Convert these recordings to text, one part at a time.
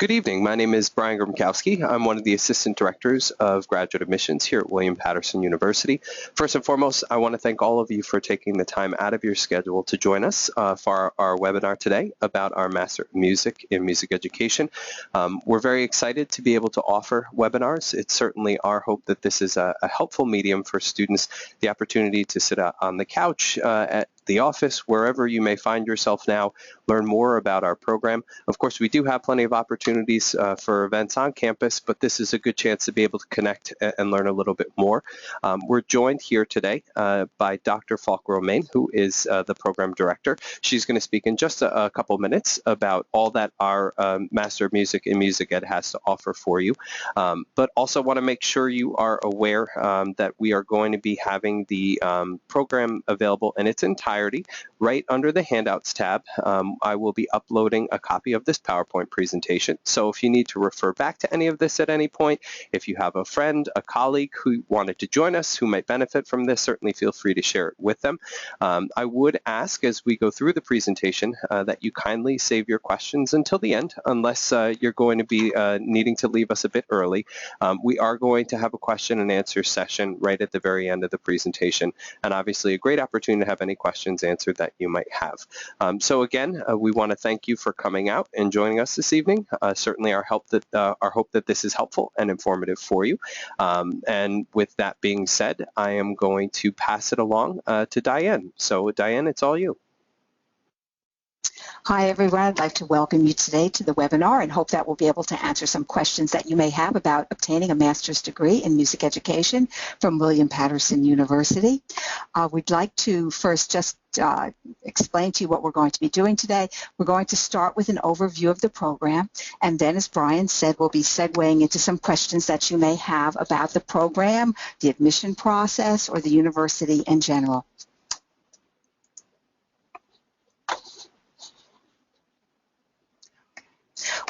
Good evening. My name is Brian Grzymkowski. I'm one of the Assistant Directors of Graduate Admissions here at William Paterson University. First and foremost, I want to thank all of you for taking the time out of your schedule to join us for our webinar today about our Master of Music in Music Education. We're very excited to be able to offer webinars. It's certainly our hope that this is a helpful medium for students, the opportunity to sit on the couch at the office, wherever you may find yourself now, learn more about our program. Of course, we do have plenty of opportunities for events on campus, but this is a good chance to be able to connect and learn a little bit more. We're joined here today by Dr. Falk-Romaine, who is the program director. She's going to speak in just a couple minutes about all that our Master of Music in Music Ed has to offer for you. But also want to make sure you are aware that we are going to be having the program available in its entirety right under the Handouts tab. I will be uploading a copy of this PowerPoint presentation. So if you need to refer back to any of this at any point, if you have a friend, a colleague who wanted to join us who might benefit from this, certainly feel free to share it with them. I would ask as we go through the presentation that you kindly save your questions until the end, unless you're going to be needing to leave us a bit early. We are going to have a question and answer session right at the very end of the presentation, and obviously a great opportunity to have any questions answered that you might have. So again, we want to thank you for coming out and joining us this evening. Certainly our hope that this is helpful and informative for you. And with that being said, I am going to pass it along to Diane. So Diane, it's all you. Hi, everyone. I'd like to welcome you today to the webinar and hope that we'll be able to answer some questions that you may have about obtaining a master's degree in music education from William Paterson University. We'd like to first just explain to you what we're going to be doing today. We're going to start with an overview of the program, and then, as Brian said, we'll be segueing into some questions that you may have about the program, the admission process, or the university in general.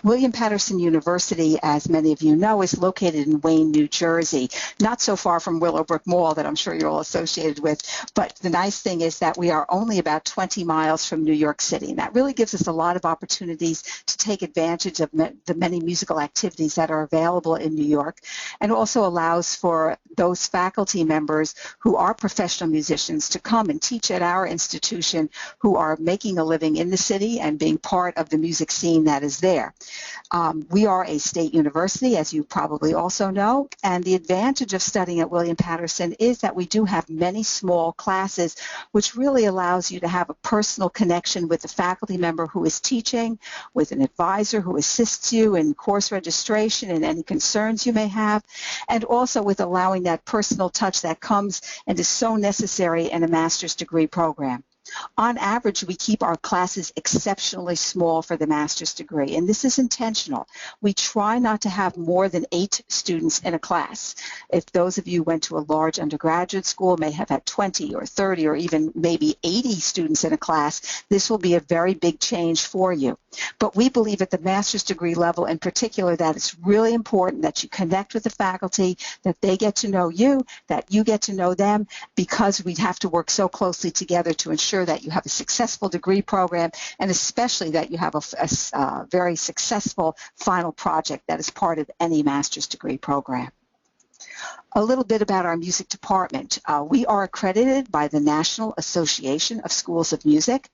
William Paterson University, as many of you know, is located in Wayne, New Jersey, not so far from Willowbrook Mall that I'm sure you're all associated with. But the nice thing is that we are only about 20 miles from New York City, and that really gives us a lot of opportunities to take advantage of the many musical activities that are available in New York, and also allows for those faculty members who are professional musicians to come and teach at our institution, who are making a living in the city and being part of the music scene that is there. We are a state university, as you probably also know, and the advantage of studying at William Paterson is that we do have many small classes, which really allows you to have a personal connection with the faculty member who is teaching, with an advisor who assists you in course registration and any concerns you may have, and also with allowing that personal touch that comes and is so necessary in a master's degree program. On average, we keep our classes exceptionally small for the master's degree, and this is intentional. We try not to have more than 8 students in a class. If those of you went to a large undergraduate school, may have had 20 or 30 or even maybe 80 students in a class, this will be a very big change for you. But we believe at the master's degree level in particular that it's really important that you connect with the faculty, that they get to know you, that you get to know them, because we have to work so closely together to ensure that you have a successful degree program, and especially that you have a very successful final project that is part of any master's degree program. A little bit about our music department. We are accredited by the National Association of Schools of Music.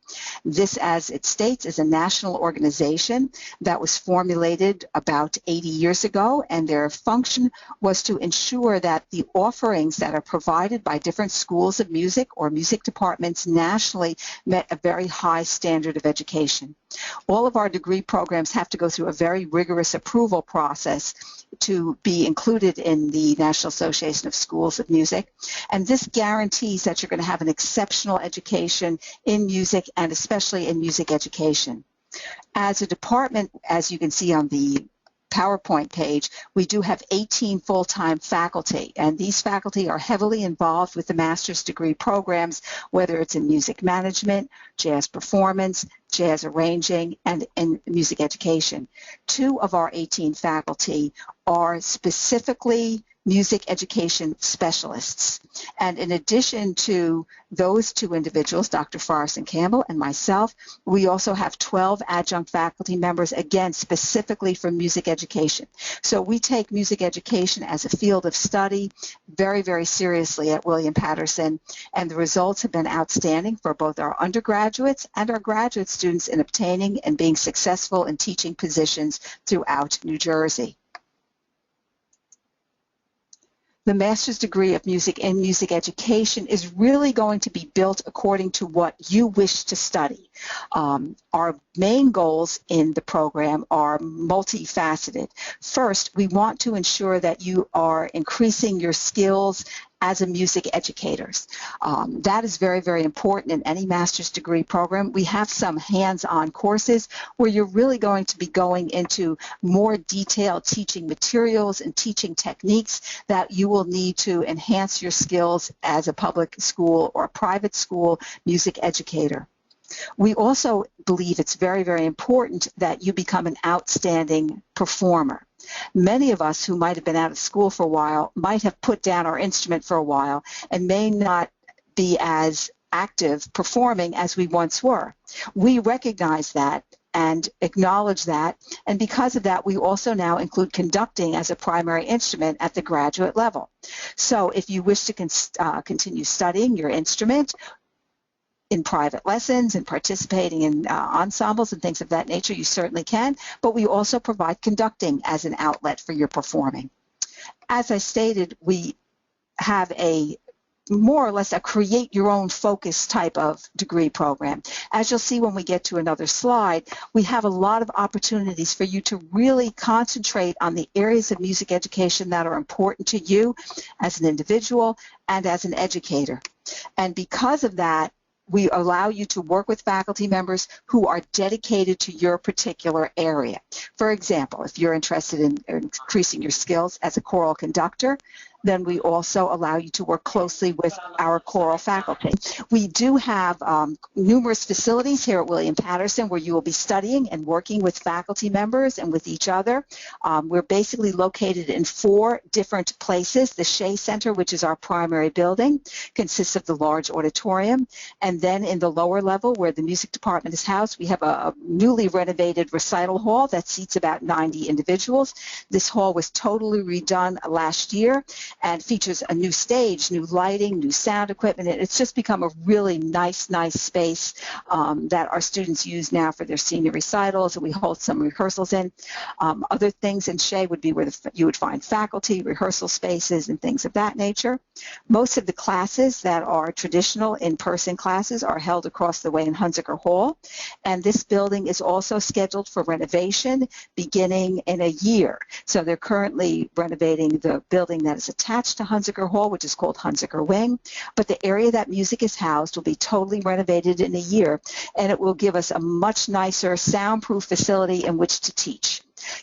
This, as it states, is a national organization that was formulated about 80 years ago, and their function was to ensure that the offerings that are provided by different schools of music or music departments nationally met a very high standard of education. All of our degree programs have to go through a very rigorous approval process to be included in the National Association of Schools of Music, and this guarantees that you're going to have an exceptional education in music and especially in music education. As a department, as you can see on the PowerPoint page, we do have 18 full-time faculty, and these faculty are heavily involved with the master's degree programs, whether it's in music management, jazz performance, jazz arranging, and in music education. 2 of our 18 faculty are specifically music education specialists. And in addition to those two individuals, Dr. Forreston Campbell and myself, we also have 12 adjunct faculty members, again, specifically for music education. So we take music education as a field of study very, very seriously at William Paterson, and the results have been outstanding for both our undergraduates and our graduate students in obtaining and being successful in teaching positions throughout New Jersey. The master's degree of music in music education is really going to be built according to what you wish to study. Our main goals in the program are multifaceted. First, we want to ensure that you are increasing your skills as a music educator. That is very, very important in any master's degree program. We have some hands-on courses where you're really going to be going into more detailed teaching materials and teaching techniques that you will need to enhance your skills as a public school or a private school music educator. We also believe it's very, very important that you become an outstanding performer. Many of us who might have been out of school for a while might have put down our instrument for a while and may not be as active performing as we once were. We recognize that and acknowledge that, and because of that, we also now include conducting as a primary instrument at the graduate level. So if you wish to continue studying your instrument in private lessons and participating in ensembles and things of that nature, you certainly can, but we also provide conducting as an outlet for your performing. As I stated, we have a more or less a create your own focus type of degree program. As you'll see when we get to another slide, we have a lot of opportunities for you to really concentrate on the areas of music education that are important to you as an individual and as an educator. And because of that, we allow you to work with faculty members who are dedicated to your particular area. For example, if you're interested in increasing your skills as a choral conductor, then we also allow you to work closely with our choral faculty. We do have numerous facilities here at William Paterson where you will be studying and working with faculty members and with each other. We're basically located in 4 different places. The Shea Center, which is our primary building, consists of the large auditorium. And then in the lower level where the music department is housed, we have a newly renovated recital hall that seats about 90 individuals. This hall was totally redone last year and features a new stage, new lighting, new sound equipment. It's just become a really nice space that our students use now for their senior recitals, and we hold some rehearsals in. Other things in Shea would be where you would find faculty, rehearsal spaces, and things of that nature. Most of the classes that are traditional in-person classes are held across the way in Hunziker Hall, and this building is also scheduled for renovation beginning in a year. So they're currently renovating the building that is attached to Hunziker Hall, which is called Hunziker Wing, but the area that music is housed will be totally renovated in a year, and it will give us a much nicer soundproof facility in which to teach.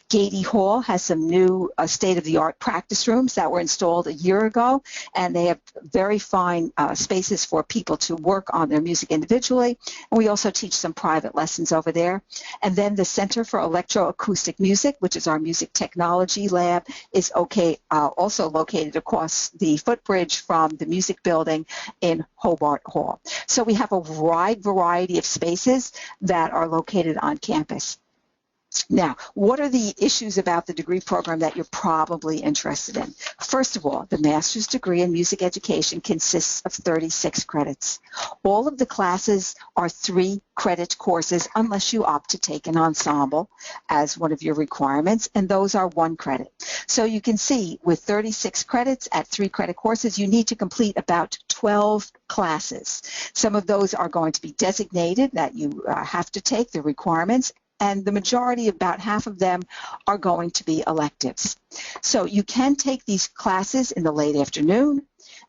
Gady Hall has some new state-of-the-art practice rooms that were installed a year ago, and they have very fine spaces for people to work on their music individually. And we also teach some private lessons over there. And then the Center for Electroacoustic Music, which is our music technology lab, is also located across the footbridge from the music building in Hobart Hall. So we have a wide variety of spaces that are located on campus. Now, what are the issues about the degree program that you're probably interested in? First of all, the master's degree in music education consists of 36 credits. All of the classes are 3-credit courses unless you opt to take an ensemble as one of your requirements, and those are 1 credit. So you can see with 36 credits at 3-credit courses, you need to complete about 12 classes. Some of those are going to be designated that you have to take, the requirements, and the majority, about half of them, are going to be electives. So you can take these classes in the late afternoon,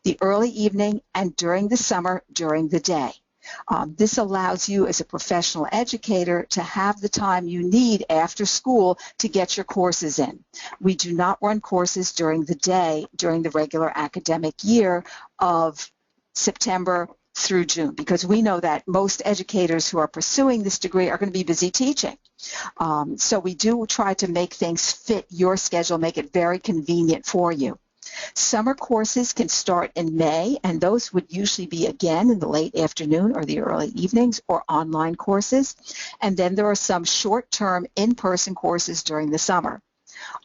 the early evening, and during the summer, during the day. This allows you as a professional educator to have the time you need after school to get your courses in. We do not run courses during the day during the regular academic year of September through June, because we know that most educators who are pursuing this degree are going to be busy teaching. So we do try to make things fit your schedule, make it very convenient for you. Summer courses can start in May, and those would usually be again in the late afternoon or the early evenings, or online courses. And then there are some short-term in-person courses during the summer.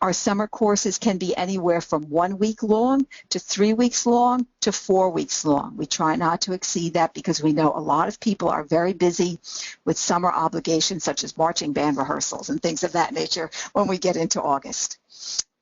Our summer courses can be anywhere from 1 week long to 3 weeks long to 4 weeks long. We try not to exceed that because we know a lot of people are very busy with summer obligations such as marching band rehearsals and things of that nature when we get into August.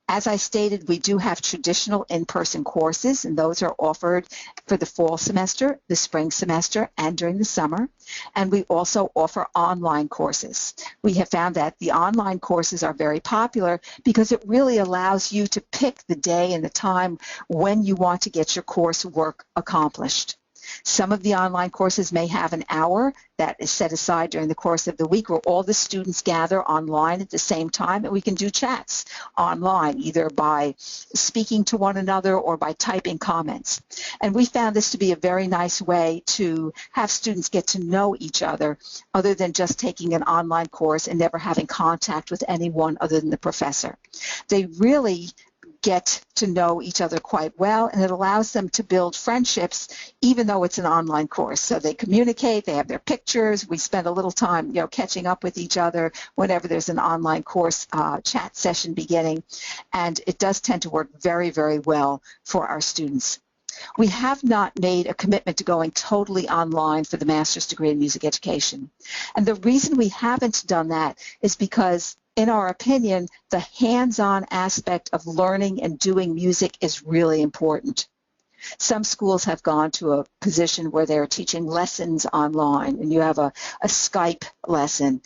As I stated, we do have traditional in-person courses, and those are offered for the fall semester, the spring semester, and during the summer. And we also offer online courses. We have found that the online courses are very popular because it really allows you to pick the day and the time when you want to get your coursework accomplished. Some of the online courses may have an hour that is set aside during the course of the week where all the students gather online at the same time, and we can do chats online, either by speaking to one another or by typing comments. And we found this to be a very nice way to have students get to know each other than just taking an online course and never having contact with anyone other than the professor. They really get to know each other quite well, and it allows them to build friendships even though it's an online course. So they communicate, they have their pictures, we spend a little time catching up with each other whenever there's an online course chat session beginning, and it does tend to work very, very well for our students. We have not made a commitment to going totally online for the master's degree in music education. And the reason we haven't done that is because, in our opinion, the hands-on aspect of learning and doing music is really important. Some schools have gone to a position where they're teaching lessons online, and you have a Skype lesson.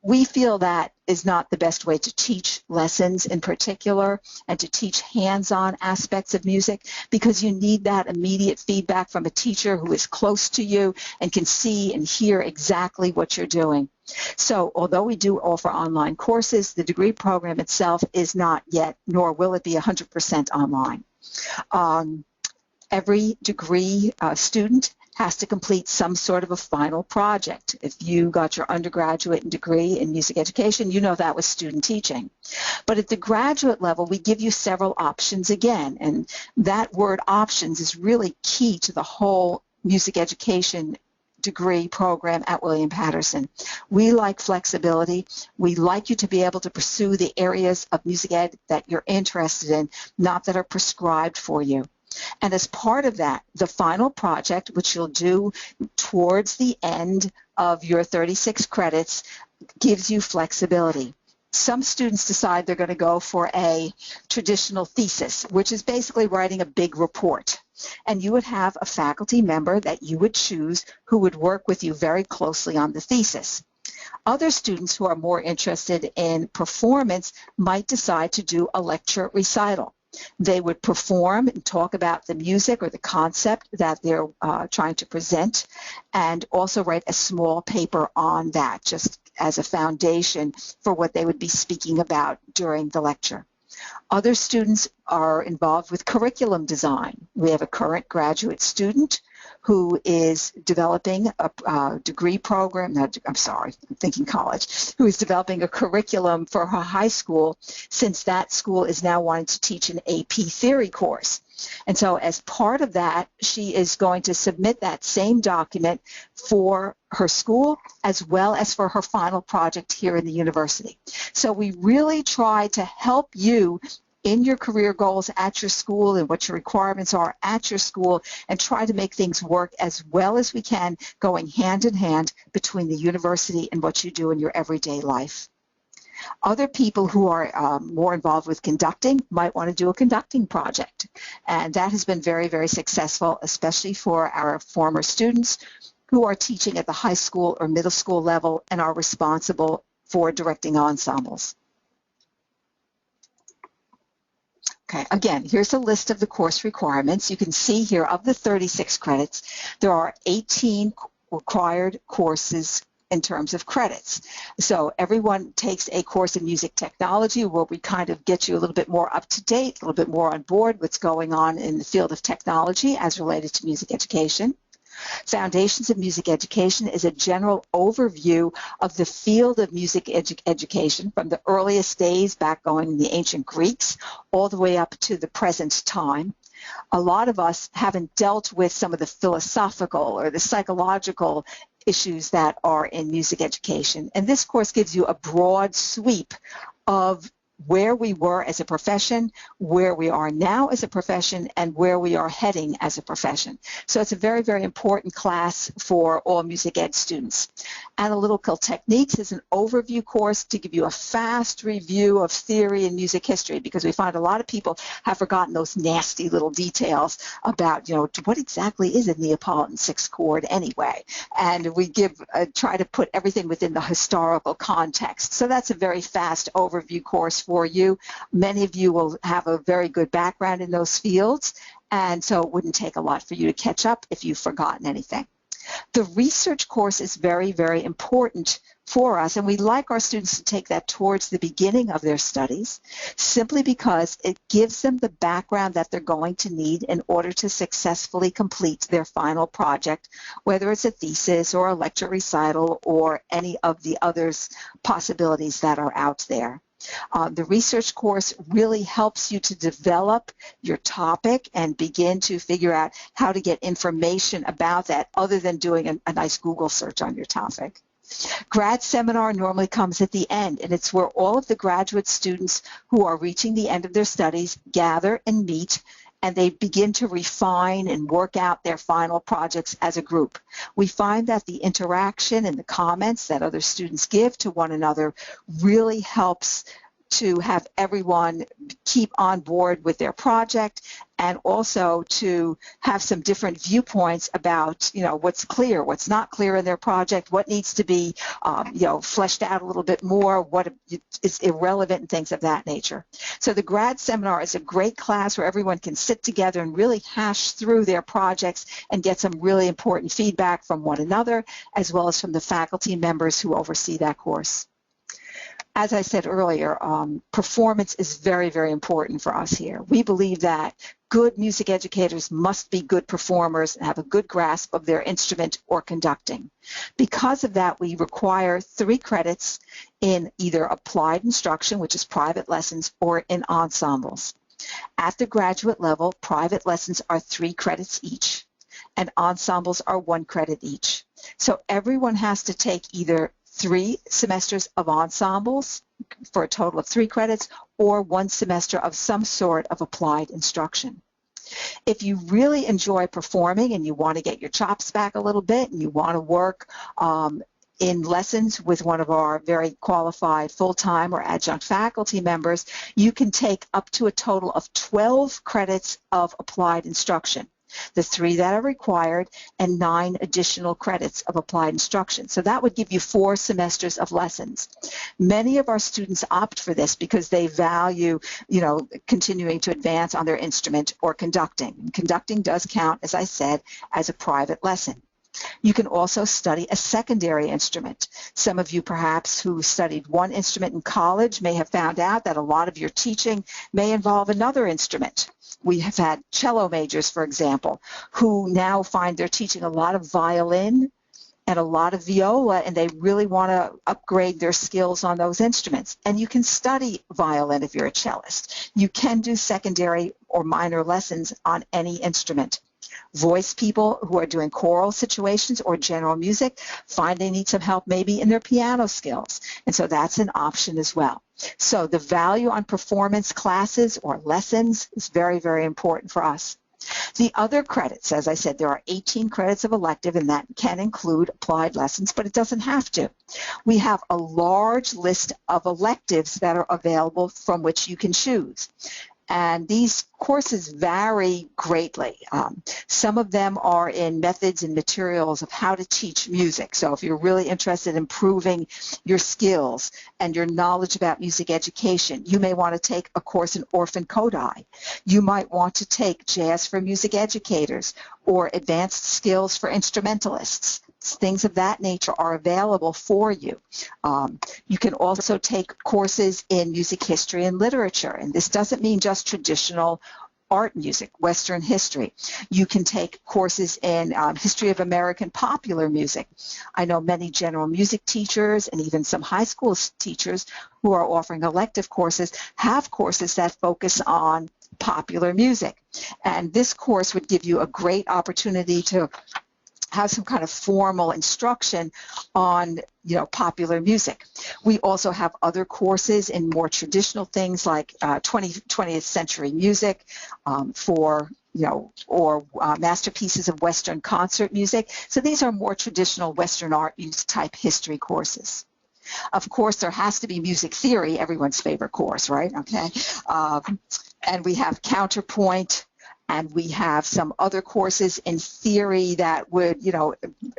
We feel that is not the best way to teach lessons in particular and to teach hands-on aspects of music, because you need that immediate feedback from a teacher who is close to you and can see and hear exactly what you're doing. So although we do offer online courses, the degree program itself is not yet, nor will it be 100% online. Every degree student has to complete some sort of a final project. If you got your undergraduate degree in music education, you know that was student teaching. But at the graduate level, we give you several options again, and that word options is really key to the whole music education degree program at William Paterson. We like flexibility. We like you to be able to pursue the areas of music ed that you're interested in, not that are prescribed for you. And as part of that, the final project, which you'll do towards the end of your 36 credits, gives you flexibility. Some students decide they're going to go for a traditional thesis, which is basically writing a big report. And you would have a faculty member that you would choose who would work with you very closely on the thesis. Other students who are more interested in performance might decide to do a lecture recital. They would perform and talk about the music or the concept that they're trying to present, and also write a small paper on that, just as a foundation for what they would be speaking about during the lecture. Other students are involved with curriculum design. We have a current graduate student who is developing a degree program, I'm thinking college, who is developing a curriculum for her high school, since that school is now wanting to teach an AP theory course. And so as part of that, she is going to submit that same document for her school as well as for her final project here in the university. So we really try to help you in your career goals at your school and what your requirements are at your school, and try to make things work as well as we can, going hand in hand between the university and what you do in your everyday life. Other people who are more involved with conducting might want to do a conducting project, and that has been very, very successful, especially for our former students who are teaching at the high school or middle school level and are responsible for directing ensembles. Okay, again, here's a list of the course requirements. You can see here, of the 36 credits, there are 18 required courses in terms of credits. So everyone takes a course in music technology where we kind of get you a little bit more up to date, a little bit more on board what's going on in the field of technology as related to music education. Foundations of Music Education is a general overview of the field of music education from the earliest days back going in the ancient Greeks all the way up to the present time. A lot of us haven't dealt with some of the philosophical or the psychological issues that are in music education. And this course gives you a broad sweep of where we were as a profession, where we are now as a profession, and where we are heading as a profession. So it's a very, very important class for all music ed students. Analytical Techniques is an overview course to give you a fast review of theory and music history, because we find a lot of people have forgotten those nasty little details about, what exactly is a Neapolitan sixth chord anyway. And we try to put everything within the historical context. So that's a very fast overview course for you. Many of you will have a very good background in those fields, and so it wouldn't take a lot for you to catch up if you've forgotten anything. The research course is very, very important for us, and we like our students to take that towards the beginning of their studies, simply because it gives them the background that they're going to need in order to successfully complete their final project, whether it's a thesis or a lecture recital or any of the other possibilities that are out there. The research course really helps you to develop your topic and begin to figure out how to get information about that other than doing a nice Google search on your topic. Grad seminar normally comes at the end, and it's where all of the graduate students who are reaching the end of their studies gather and meet, and they begin to refine and work out their final projects as a group. We find that the interaction and the comments that other students give to one another really helps to have everyone keep on board with their project, and also to have some different viewpoints about, what's clear, what's not clear in their project, what needs to be, fleshed out a little bit more, what is irrelevant, and things of that nature. So the grad seminar is a great class where everyone can sit together and really hash through their projects and get some really important feedback from one another, as well as from the faculty members who oversee that course. As I said earlier, performance is very, very important for us here. We believe that good music educators must be good performers and have a good grasp of their instrument or conducting. Because of that, we require 3 credits in either applied instruction, which is private lessons, or in ensembles. At the graduate level, private lessons are 3 credits each, and ensembles are 1 credit each. So everyone has to take either 3 semesters of ensembles for a total of 3 credits, or 1 semester of some sort of applied instruction. If you really enjoy performing and you want to get your chops back a little bit, and you want to work in lessons with one of our very qualified full-time or adjunct faculty members, you can take up to a total of 12 credits of applied instruction. The 3 that are required, and 9 additional credits of applied instruction. So that would give you 4 semesters of lessons. Many of our students opt for this because they value, continuing to advance on their instrument or conducting. And conducting does count, as I said, as a private lesson. You can also study a secondary instrument. Some of you perhaps who studied one instrument in college may have found out that a lot of your teaching may involve another instrument. We have had cello majors, for example, who now find they're teaching a lot of violin and a lot of viola, and they really want to upgrade their skills on those instruments. And you can study violin if you're a cellist. You can do secondary or minor lessons on any instrument. Voice people who are doing choral situations or general music find they need some help maybe in their piano skills, and so that's an option as well. So the value on performance classes or lessons is very, very important for us. The other credits, as I said, there are 18 credits of elective, and that can include applied lessons, but it doesn't have to. We have a large list of electives that are available from which you can choose. And these courses vary greatly. Some of them are in methods and materials of how to teach music. So if you're really interested in improving your skills and your knowledge about music education, you may want to take a course in orphan codi. You might want to take Jazz for Music Educators or Advanced Skills for Instrumentalists. Things of that nature are available for you. You can also take courses in music history and literature, and this doesn't mean just traditional art music, Western history. You can take courses in history of American popular music. I know many general music teachers and even some high school teachers who are offering elective courses have courses that focus on popular music. And this course would give you a great opportunity to have some kind of formal instruction on, popular music. We also have other courses in more traditional things like 20th century music or masterpieces of Western concert music. So these are more traditional Western art use type history courses. Of course, there has to be music theory, everyone's favorite course, right? Okay. And we have counterpoint, and we have some other courses in theory that would,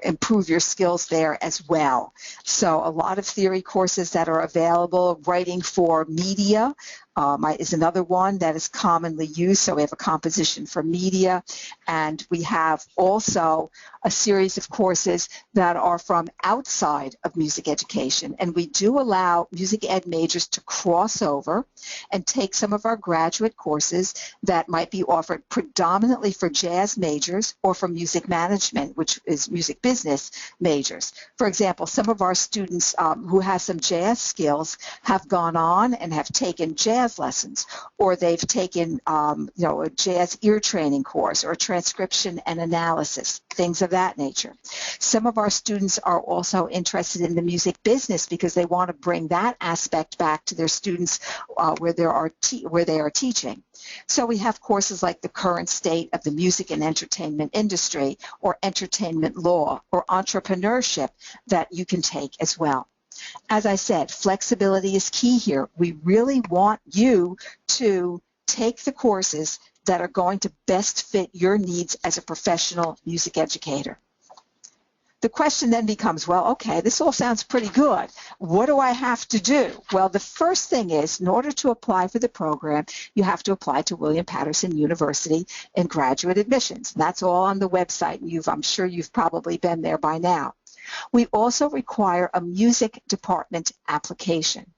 improve your skills there as well. So a lot of theory courses that are available. Writing for media is another one that is commonly used. So we have a composition for media, and we have also a series of courses that are from outside of music education. And we do allow music ed majors to cross over and take some of our graduate courses that might be offered predominantly for jazz majors or for music management, which is music business majors. For example, some of our students who have some jazz skills have gone on and have taken jazz lessons, or they've taken a jazz ear training course or transcription and analysis, things of that nature. Some of our students are also interested in the music business because they want to bring that aspect back to their students where they are teaching. So we have courses like the current state of the music and entertainment industry, or entertainment law, or entrepreneurship that you can take as well. As I said, flexibility is key here. We really want you to take the courses that are going to best fit your needs as a professional music educator. The question then becomes, well, okay, this all sounds pretty good. What do I have to do? Well, the first thing is, in order to apply for the program, you have to apply to William Paterson University in graduate admissions. And that's all on the website. I'm sure you've probably been there by now. We also require a music department application.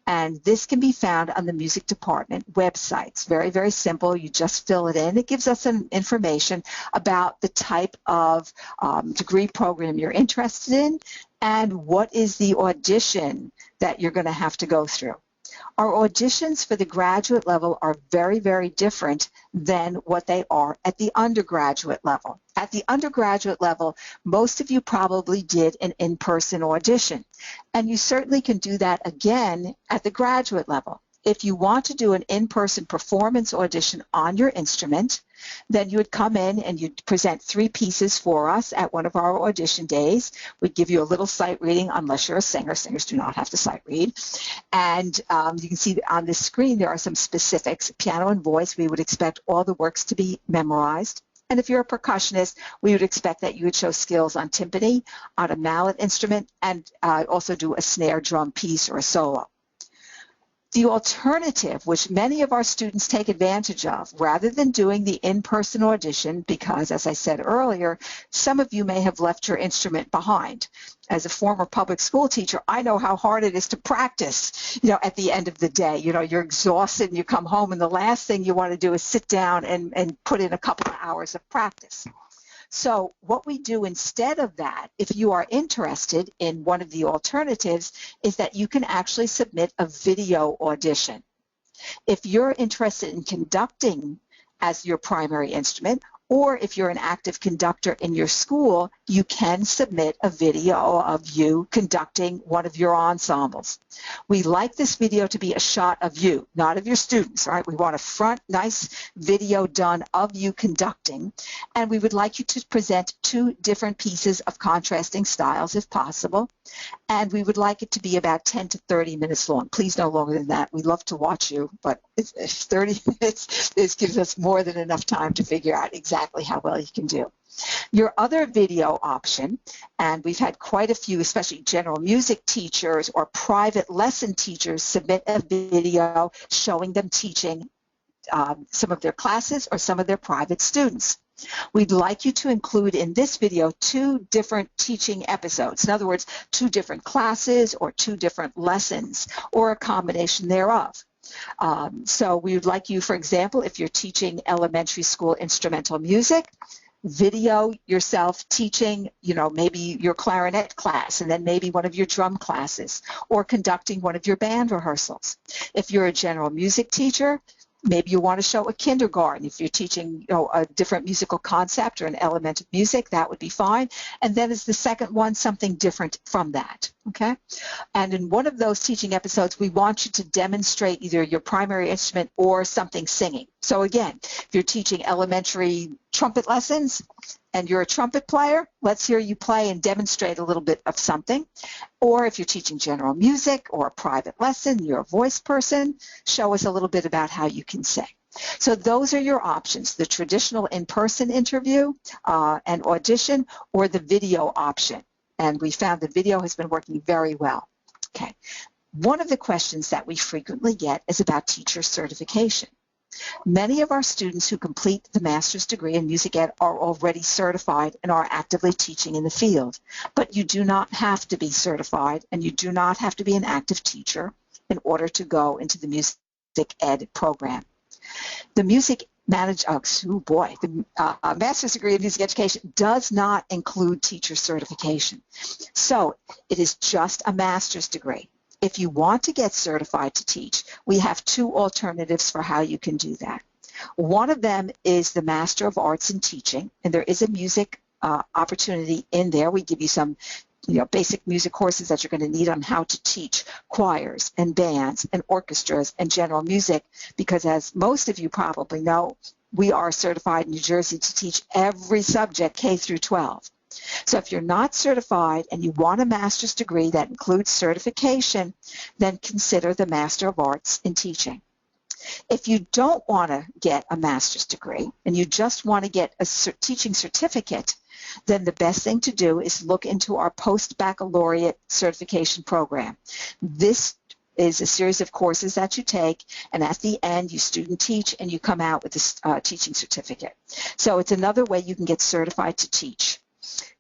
And this can be found on the music department website. It's very, very simple. You just fill it in. It gives us some information about the type of degree program you're interested in and what is the audition that you're going to have to go through. Our auditions for the graduate level are very, very different than what they are at the undergraduate level. At the undergraduate level, most of you probably did an in-person audition, and you certainly can do that again at the graduate level. If you want to do an in-person performance audition on your instrument, then you would come in and you'd present 3 pieces for us at one of our audition days. We'd give you a little sight reading, unless you're a singer. Singers do not have to sight read. And you can see on this screen there are some specifics. Piano and voice, we would expect all the works to be memorized. And if you're a percussionist, we would expect that you would show skills on timpani, on a mallet instrument, and also do a snare drum piece or a solo. The alternative, which many of our students take advantage of, rather than doing the in-person audition, because, as I said earlier, some of you may have left your instrument behind. As a former public school teacher, I know how hard it is to practice, at the end of the day. You're exhausted and you come home, and the last thing you want to do is sit down and put in a couple of hours of practice. So what we do instead of that, if you are interested in one of the alternatives, is that you can actually submit a video audition. If you're interested in conducting as your primary instrument, or if you're an active conductor in your school, you can submit a video of you conducting one of your ensembles. We like this video to be a shot of you, not of your students, right? We want a front, nice video done of you conducting, and we would like you to present 2 different pieces of contrasting styles if possible, and we would like it to be about 10 to 30 minutes long. Please no longer than that. We love to watch you, but 30 minutes, this gives us more than enough time to figure out exactly how well you can do. Your other video option, and we've had quite a few, especially general music teachers or private lesson teachers, submit a video showing them teaching some of their classes or some of their private students. We'd like you to include in this video 2 different teaching episodes. In other words, 2 different classes or 2 different lessons, or a combination thereof. So we would like you, for example, if you're teaching elementary school instrumental music, video yourself teaching, maybe your clarinet class and then maybe one of your drum classes, or conducting one of your band rehearsals. If you're a general music teacher, maybe you want to show a kindergarten. If you're teaching a different musical concept or an element of music, that would be fine. And then as the second one, something different from that, okay? And in one of those teaching episodes, we want you to demonstrate either your primary instrument or something singing. So again, if you're teaching elementary trumpet lessons and you're a trumpet player, let's hear you play and demonstrate a little bit of something. Or if you're teaching general music or a private lesson, you're a voice person, show us a little bit about how you can sing. So those are your options, the traditional in-person interview and audition, or the video option. And we found the video has been working very well. Okay. One of the questions that we frequently get is about teacher certification. Many of our students who complete the master's degree in music ed are already certified and are actively teaching in the field. But you do not have to be certified, and you do not have to be an active teacher in order to go into the music ed program. The master's degree in music education does not include teacher certification. So it is just a master's degree. If you want to get certified to teach, we have two alternatives for how you can do that. One of them is the Master of Arts in Teaching, and there is a music opportunity in there. We give you some basic music courses that you're going to need on how to teach choirs and bands and orchestras and general music, because as most of you probably know, we are certified in New Jersey to teach every subject K through 12. So if you're not certified and you want a master's degree that includes certification, then consider the Master of Arts in Teaching. If you don't want to get a master's degree and you just want to get a teaching certificate, then the best thing to do is look into our post-baccalaureate certification program. This is a series of courses that you take, and at the end you student teach and you come out with a teaching certificate. So it's another way you can get certified to teach.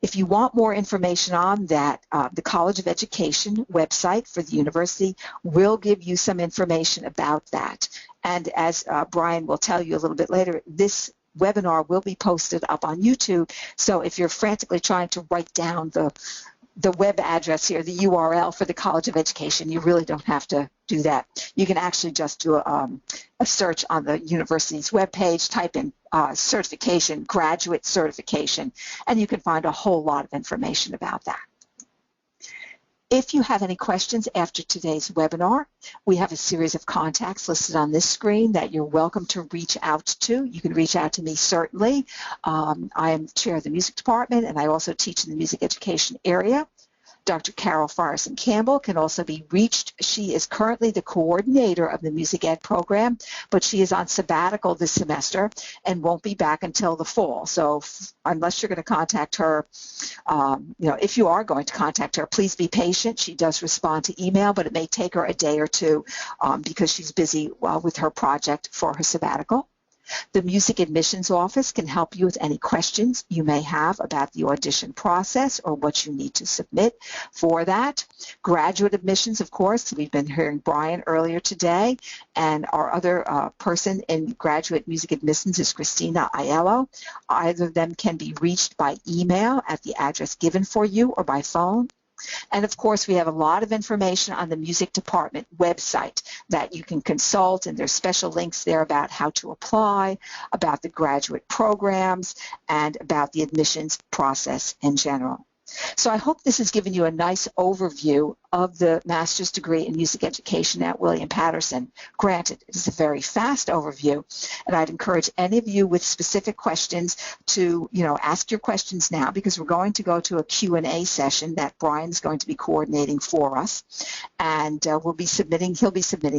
If you want more information on that, the College of Education website for the university will give you some information about that. And as Brian will tell you a little bit later, this webinar will be posted up on YouTube. So if you're frantically trying to write down the web address here, the URL for the College of Education, you really don't have to do that. You can actually just do a search on the university's webpage, type in certification, graduate certification, and you can find a whole lot of information about that. If you have any questions after today's webinar, we have a series of contacts listed on this screen that you're welcome to reach out to. You can reach out to me, certainly. I am chair of the music department, and I also teach in the music education area. Dr. Carol Farrison Campbell can also be reached. She is currently the coordinator of the music ed program, but she is on sabbatical this semester and won't be back until the fall. So unless you're going to contact her, if you are going to contact her, please be patient. She does respond to email, but it may take her a day or two because she's busy with her project for her sabbatical. The Music Admissions Office can help you with any questions you may have about the audition process or what you need to submit for that. Graduate admissions, of course, we've been hearing Brian earlier today, and our other person in graduate music admissions is Christina Aiello. Either of them can be reached by email at the address given for you or by phone. And of course, we have a lot of information on the music department website that you can consult, and there's special links there about how to apply, about the graduate programs, and about the admissions process in general. So I hope this has given you a nice overview of the master's degree in music education at William Paterson. Granted, it is a very fast overview, and I'd encourage any of you with specific questions to, ask your questions now, because we're going to go to a Q&A session that Brian's going to be coordinating for us, and he'll be submitting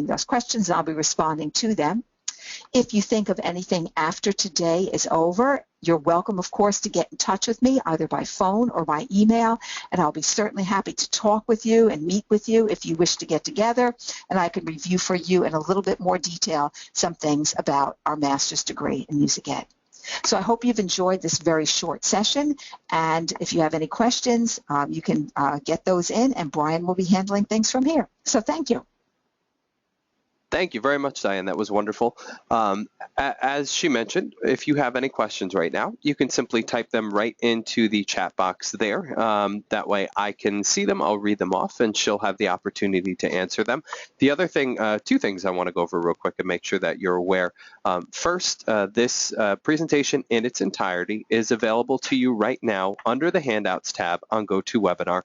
those questions, and I'll be responding to them. If you think of anything after today is over, you're welcome, of course, to get in touch with me either by phone or by email, and I'll be certainly happy to talk with you and meet with you if you wish to get together, and I can review for you in a little bit more detail some things about our master's degree in music ed. So I hope you've enjoyed this very short session, and if you have any questions, you can get those in, and Brian will be handling things from here. So thank you. Thank you very much, Diane. That was wonderful. As she mentioned, if you have any questions right now, you can simply type them right into the chat box there. That way I can see them, I'll read them off, and she'll have the opportunity to answer them. The other thing, two things I want to go over real quick and make sure that you're aware. First, this presentation in its entirety is available to you right now under the Handouts tab on GoToWebinar.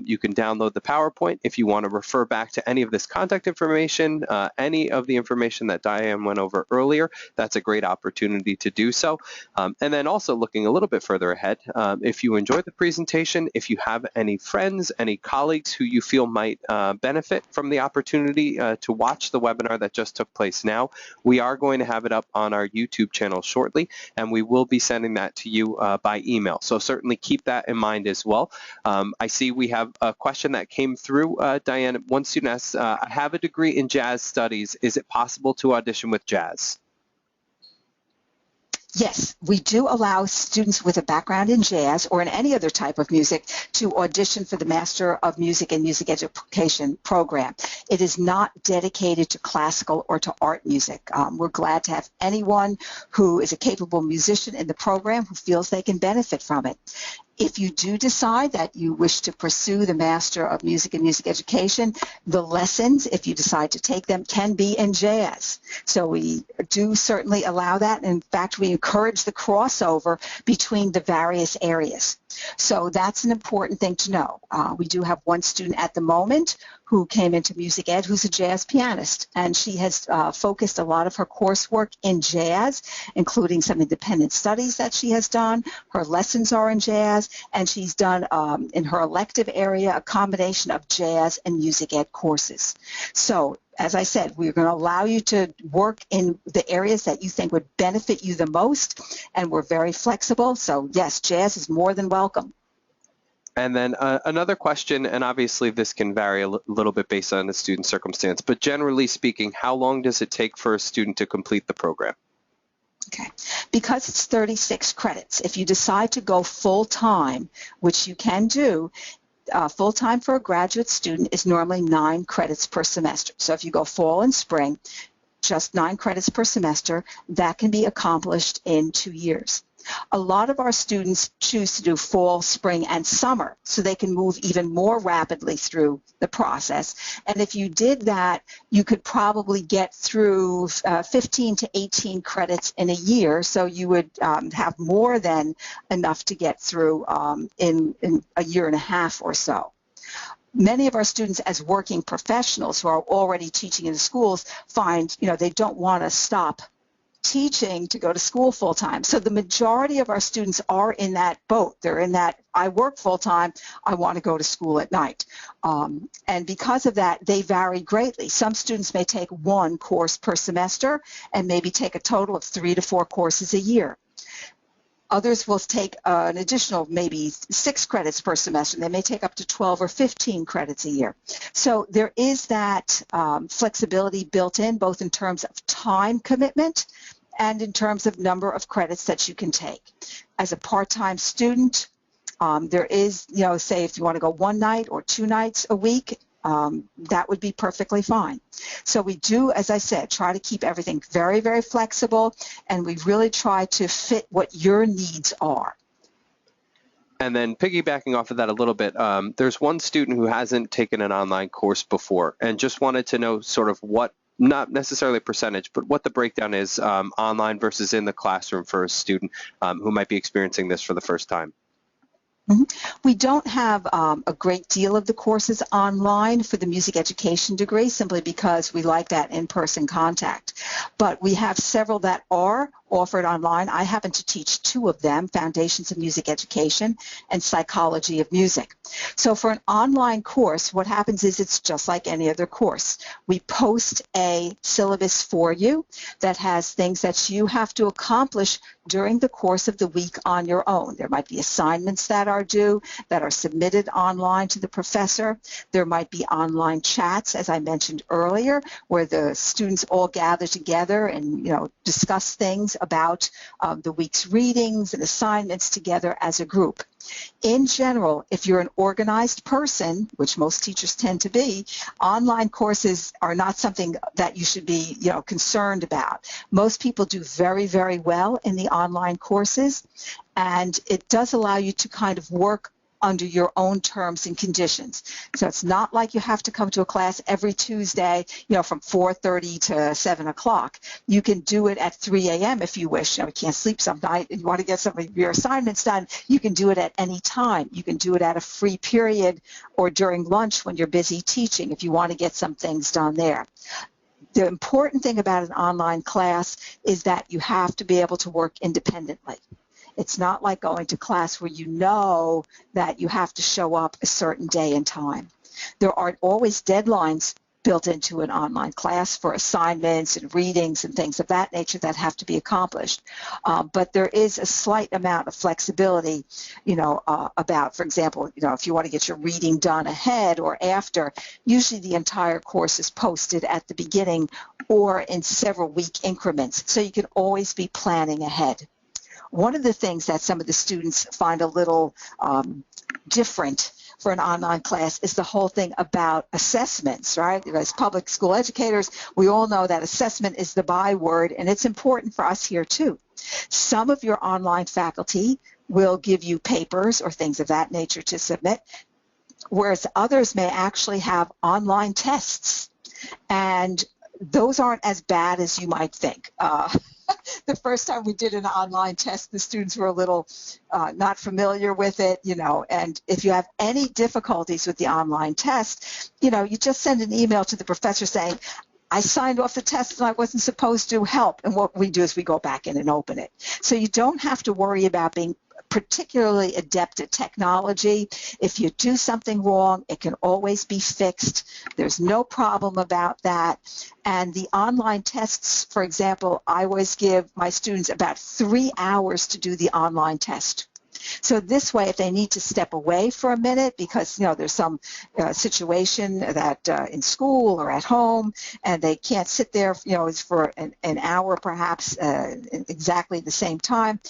You can download the PowerPoint if you want to refer back to any of this contact information, any of the information that Diane went over earlier. That's a great opportunity to do so. And then also looking a little bit further ahead, if you enjoyed the presentation, if you have any friends, any colleagues who you feel might benefit from the opportunity to watch the webinar that just took place now, we are going to have it up on our YouTube channel shortly, and we will be sending that to you by email. So certainly keep that in mind as well. I see we have a question that came through, Diane. One student asks, I have a degree in jazz studies. Is it possible to audition with jazz? Yes, we do allow students with a background in jazz or in any other type of music to audition for the Master of Music and Music Education program. It is not dedicated to classical or to art music. We're glad to have anyone who is a capable musician in the program who feels they can benefit from it. If you do decide that you wish to pursue the Master of Music and Music Education, the lessons, if you decide to take them, can be in jazz. So we do certainly allow that. In fact, we encourage the crossover between the various areas. So that's an important thing to know. We do have one student at the moment who came into music ed who's a jazz pianist, and she has focused a lot of her coursework in jazz, including some independent studies that she has done. Her lessons are in jazz, and she's done in her elective area a combination of jazz and music ed courses. So as I said, we're going to allow you to work in the areas that you think would benefit you the most, and we're very flexible. So yes, jazz is more than welcome. And then another question, and obviously this can vary a little bit based on the student circumstance, but generally speaking, how long does it take for a student to complete the program? Okay, because it's 36 credits, if you decide to go full-time, which you can do, full-time for a graduate student is normally 9 credits per semester. So if you go fall and spring, just 9 credits per semester, that can be accomplished in 2 years. A lot of our students choose to do fall, spring, and summer, so they can move even more rapidly through the process. And if you did that, you could probably get through 15 to 18 credits in a year, so you would have more than enough to get through in a year and a half or so. Many of our students as working professionals who are already teaching in the schools find, they don't want to stop teaching to go to school full-time. So the majority of our students are in that boat. They're in that, I work full-time, I want to go to school at night. And because of that, they vary greatly. Some students may take 1 course per semester and maybe take a total of 3 to 4 courses a year. Others will take an additional maybe 6 credits per semester. They may take up to 12 or 15 credits a year. So there is that flexibility built in, both in terms of time commitment and in terms of number of credits that you can take. As a part-time student, there is, say if you want to go 1 night or 2 nights a week, that would be perfectly fine. So we do, as I said, try to keep everything very, very flexible, and we really try to fit what your needs are. And then piggybacking off of that a little bit, there's one student who hasn't taken an online course before and just wanted to know sort of what, not necessarily percentage, but what the breakdown is online versus in the classroom for a student who might be experiencing this for the first time. We don't have a great deal of the courses online for the music education degree simply because we like that in-person contact. But we have several that are offered online. I happen to teach 2 of them, Foundations of Music Education and Psychology of Music. So for an online course, what happens is it's just like any other course. We post a syllabus for you that has things that you have to accomplish during the course of the week on your own. There might be assignments that are due, that are submitted online to the professor. There might be online chats, as I mentioned earlier, where the students all gather together and discuss things about the week's readings and assignments together as a group. In general, if you're an organized person, which most teachers tend to be, online courses are not something that you should be, concerned about. Most people do very, very well in the online courses, and it does allow you to kind of work under your own terms and conditions. So it's not like you have to come to a class every Tuesday, from 4:30 to 7 o'clock. You can do it at 3 a.m. if you wish. You can't sleep some night and you want to get some of your assignments done. You can do it at any time. You can do it at a free period or during lunch when you're busy teaching if you want to get some things done there. The important thing about an online class is that you have to be able to work independently. It's not like going to class where you know that you have to show up a certain day and time. There aren't always deadlines built into an online class for assignments and readings and things of that nature that have to be accomplished. But there is a slight amount of flexibility, about, for example, if you want to get your reading done ahead or after, usually the entire course is posted at the beginning or in several week increments, so you can always be planning ahead. One of the things that some of the students find a little different for an online class is the whole thing about assessments, right? As public school educators, we all know that assessment is the byword, and it's important for us here too. Some of your online faculty will give you papers or things of that nature to submit, whereas others may actually have online tests, and those aren't as bad as you might think. The first time we did an online test, the students were a little not familiar with it, and if you have any difficulties with the online test, you just send an email to the professor saying, I signed off the test and I wasn't supposed to help. And what we do is we go back in and open it. So you don't have to worry about being particularly adept at technology. If you do something wrong, it can always be fixed. There's no problem about that. And the online tests, for example, I always give my students about 3 hours to do the online test. So this way, if they need to step away for a minute because, there's some situation that in school or at home and they can't sit there, for an hour perhaps exactly the same time,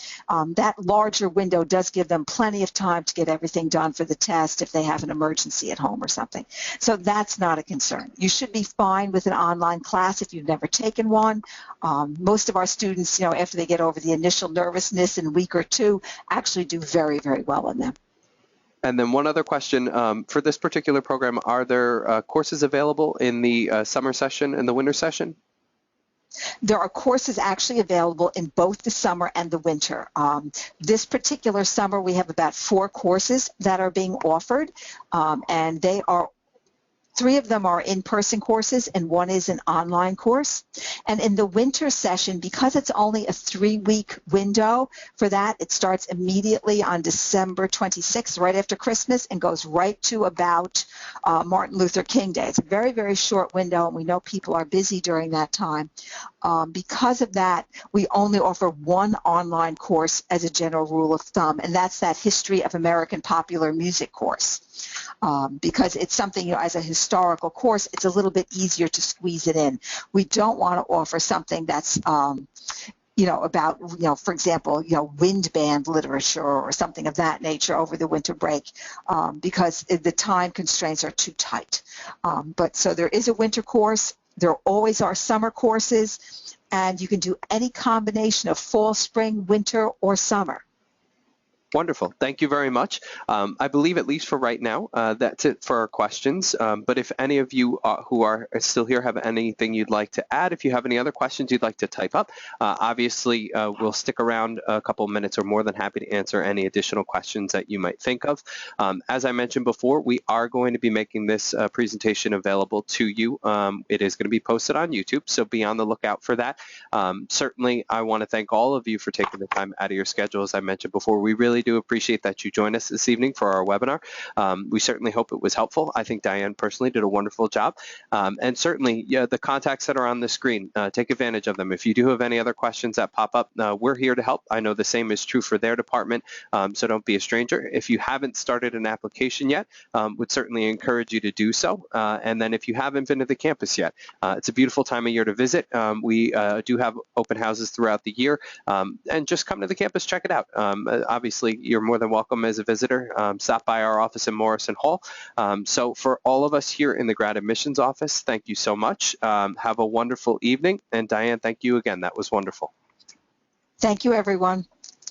that larger window does give them plenty of time to get everything done for the test if they have an emergency at home or something. So that's not a concern. You should be fine with an online class if you've never taken one. Most of our students, after they get over the initial nervousness in a week or two, actually do very, very well in them. And then one other question, for this particular program, are there courses available in the summer session and the winter session? There are courses actually available in both the summer and the winter. This particular summer, we have about 4 courses that are being offered, and they are 3 of them are in-person courses and 1 is an online course. And in the winter session, because it's only a 3-week window for that, it starts immediately on December 26th, right after Christmas, and goes right to about Martin Luther King Day. It's a very, very short window, and we know people are busy during that time. Because of that, we only offer 1 online course as a general rule of thumb, and that's that History of American Popular Music course. Because it's something, as a historical course, it's a little bit easier to squeeze it in. We don't want to offer something that's, about, for example, wind band literature or something of that nature over the winter break, because the time constraints are too tight. But so there is a winter course. There always are summer courses, and you can do any combination of fall, spring, winter, or summer. Wonderful. Thank you very much. I believe, at least for right now, that's it for our questions. But if any of you who are still here have anything you'd like to add, if you have any other questions you'd like to type up, obviously we'll stick around a couple of minutes or more than happy to answer any additional questions that you might think of. As I mentioned before, we are going to be making this presentation available to you. It is going to be posted on YouTube, so be on the lookout for that. Certainly, I want to thank all of you for taking the time out of your schedule. As I mentioned before, we really do appreciate that you joined us this evening for our webinar. We certainly hope it was helpful. I think Diane personally did a wonderful job. And certainly, the contacts that are on the screen, take advantage of them. If you do have any other questions that pop up, we're here to help. I know the same is true for their department, so don't be a stranger. If you haven't started an application yet, would certainly encourage you to do so. And then if you haven't been to the campus yet, it's a beautiful time of year to visit. We do have open houses throughout the year, and just come to the campus, check it out. Obviously, obviously, you're more than welcome as a visitor. Stop by our office in Morrison Hall. So for all of us here in the Grad Admissions Office, thank you so much. Have a wonderful evening. And Diane, thank you again. That was wonderful. Thank you, everyone.